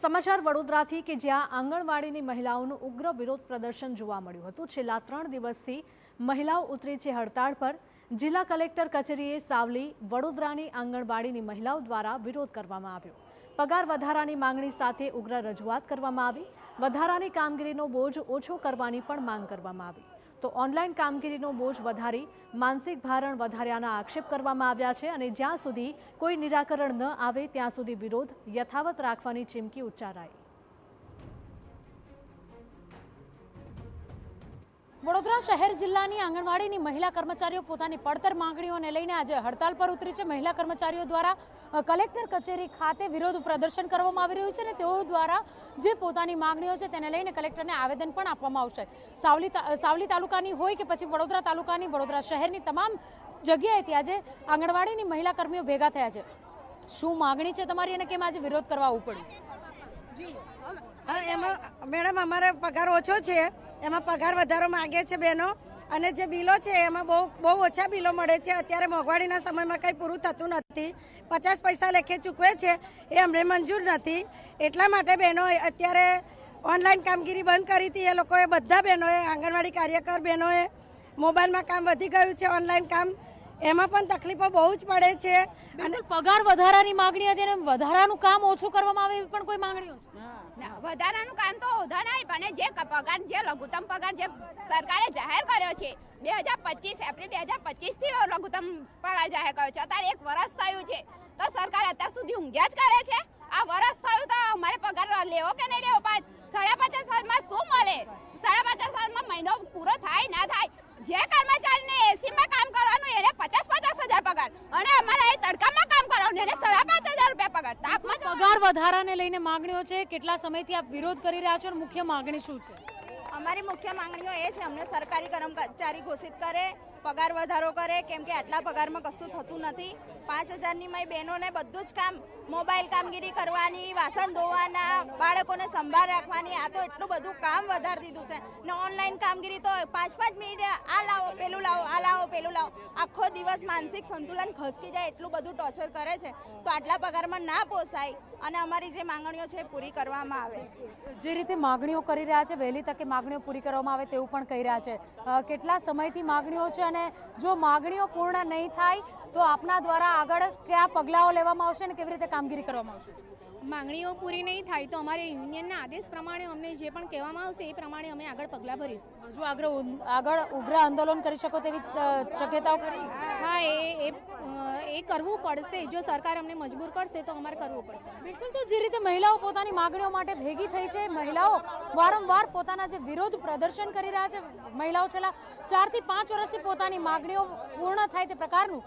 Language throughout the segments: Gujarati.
સમાચાર વડોદરાથી કે જ્યાં આંગણવાડીની મહિલાઓનું ઉગ્ર વિરોધ પ્રદર્શન જોવા મળ્યું હતું। છેલ્લા 3 દિવસથી મહિલાઓ ઉતરી છે હડતાળ પર। જિલ્લા કલેક્ટર કચેરીએ સાવલી વડોદરાની આંગણવાડીની મહિલાઓ દ્વારા વિરોધ કરવામાં આવ્યો। પગાર વધારાની માંગણી સાથે ઉગ્ર રજૂઆત કરવામાં આવી। વધારાની કામગીરીનો બોજ ઓછો કરવાની પણ માંગ કરવામાં આવી। તો ઓનલાઈન કામગીરીનો બોજ વધારી માનસિક ભારણ વધાર્યાના આક્ષેપ કરવામાં આવ્યા છે અને જ્યાં સુધી કોઈ નિરાકરણ ન આવે ત્યાં સુધી વિરોધ યથાવત રાખવાની ચીમકી ઉચ્ચારાઈ। વડોદરા શહેર જિલ્લાની આંગણવાડીની મહિલા કર્મચારીઓ પોતાની પડતર માંગણીઓને લઈને આજે હડતાલ પર ઉતરી છે। મહિલા કર્મચારીઓ દ્વારા કલેક્ટર કચેરી ખાતે વિરોધ પ્રદર્શન કરવામાં આવી રહ્યું છે અને તેઓ દ્વારા જે પોતાની માંગણીઓ છે તેને લઈને કલેક્ટરને આવેદન પણ આપવામાં આવશે। સાવલી તાલુકાની હોય કે પછી વડોદરા તાલુકાની વડોદરા શહેરની તમામ જગ્યાએથી આજે આંગણવાડીની મહિલા કર્મીઓ ભેગા થયા છે। શું માંગણી છે તમારી અને કેમ આજે વિરોધ કરવા આવવું પડ્યું? એમાં મેડમ અમારે પગાર ઓછો છે, એમાં પગાર વધારો માંગે છે બહેનો, અને જે બિલો છે એમાં બહુ ઓછા બિલો મળે છે। અત્યારે મોંઘવારીના સમયમાં કંઈ પૂરું થતું નથી। 50 પૈસા લેખે ચૂકવે છે એ અમને મંજૂર નથી। એટલા માટે બહેનો અત્યારે ઓનલાઈન કામગીરી બંધ કરી હતી। એ લોકોએ બધા બહેનોએ, આંગણવાડી કાર્યકર બહેનોએ, મોબાઈલમાં કામ વધી ગયું છે, ઓનલાઈન કામ એમાં પણ તકલીફો બહુ જ પડે છે। અને પગાર વધારાની માંગણી હતી અને વધારાનું કામ ઓછું કરવામાં આવે એવી પણ કોઈ માંગણીઓ છે? વધારાનું કામ તો ઓધા નહીં, પણ જે પગાર, જે લઘુત્તમ પગાર જે સરકારે જાહેર કર્યો છે 2025 એપ્રિલ 2025 થી લઘુત્તમ પગાર જાહેર કર્યો છે। અત્યારે 1 વર્ષ થયું છે તો સરકાર અત્યાર સુધી ઊંઘ્યા જ કરે છે। આ વર્ષ થયું તો અમારે પગાર લેવો કે નહીં લેવો? 5.5 સાલમાં શું મળે? 5.5 સાલમાં મહિનો પૂરો થાય ના થાય, જે કર્મચારીને એસીમાં કામ કરવાનું એને 50,000 પગાર, અને અમારે અહીં તડકામાં કામ કરવાનું એને 5,500 રૂપિયા પગાર। તાપમાન પગાર વધારાને લઈને માંગણીઓ છે, કેટલા સમયથી આપ વિરોધ કરી રહ્યા છો અને મુખ્ય માંગણી શું છે? અમારી મુખ્ય માંગણીઓ એ છે, અમને સરકારી કર્મચારી ઘોષિત કરે, પગાર વધારો કરે, કેમ કે આટલા પગારમાં કશું થતું નથી। 5,000ની મય બહેનોને બધું જ કામ, મોબાઈલ કામગીરી કરવાની, વાસણ ધોવાના, બાળકોને સંભાળ રાખવાની, આ તો એટલું બધું કામ વધારી દીધું છે ને ઓનલાઈન કામગીરી તો 5 મિનિટે આ લાવો પેલું લાવો, આ લાવો પેલું લાવો, આખો દિવસ માનસિક સંતુલન ખસકી જાય એટલું બધું ટોર્ચર કરે છે। તો આટલા પગારમાં ના પોસાય અને અમારી જે માંગણીઓ છે પૂરી કરવામાં આવે। જે રીતે માંગણીઓ કરી રહ્યા છે વહેલી તકે માંગણીઓ પૂરી કરવામાં આવે તેવું પણ કહી રહ્યા છે। કેટલા સમયથી માંગણીઓ છે અને જો માંગણીઓ પૂર્ણ નહીં થાય તો આપના દ્વારા આગળ કયા પગલાઓ લેવામાં આવશે અને કેવી રીતે કામગીરી કરવામાં આવશે? માંગણીઓ પૂરી નહીં થાય તો અમારે યુનિયનના આદેશ પ્રમાણે અમને જે પણ કહેવામાં આવશે એ પ્રમાણે અમે આગળ પગલાં ભરીશું। હજુ આગળ ઉગ્ર આંદોલન કરી શકો તેવી શક્યતાઓ ખરી? હા, એ કરવું પડશે। જો સરકાર અમને મજબૂર કરશે તો અમારે કરવું પડશે। બિલકુલ, તો જે રીતે મહિલાઓ પોતાની માંગણીઓ માટે ભેગી થઈ છે, મહિલાઓ વારંવાર પોતાના જે વિરોધ પ્રદર્શન કરી રહ્યા છે, મહિલાઓ છેલ્લા 4 થી 5 વર્ષથી પોતાની માંગણીઓ પૂર્ણ થાય તે પ્રકારનું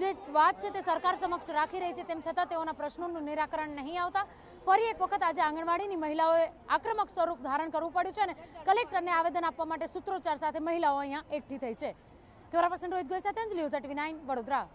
જે વાત છે તે સરકાર સમક્ષ રાખી રહી છે, તેમ છતાં તેઓના પ્રશ્નોનું નિરાકરણ નહીં આવતા ફરી એક વખત આજે આંગણવાડીની મહિલાઓએ આક્રમક સ્વરૂપ ધારણ કરવું પડ્યું છે અને કલેક્ટરને આવેદન આપવા માટે સૂત્રોચ્ચાર સાથે મહિલાઓ અહીંયા એકઠી થઈ છે। કેમેરા પર્સન રોહિત ગોયલ સાથે અંજલિ, TV9 વડોદરા।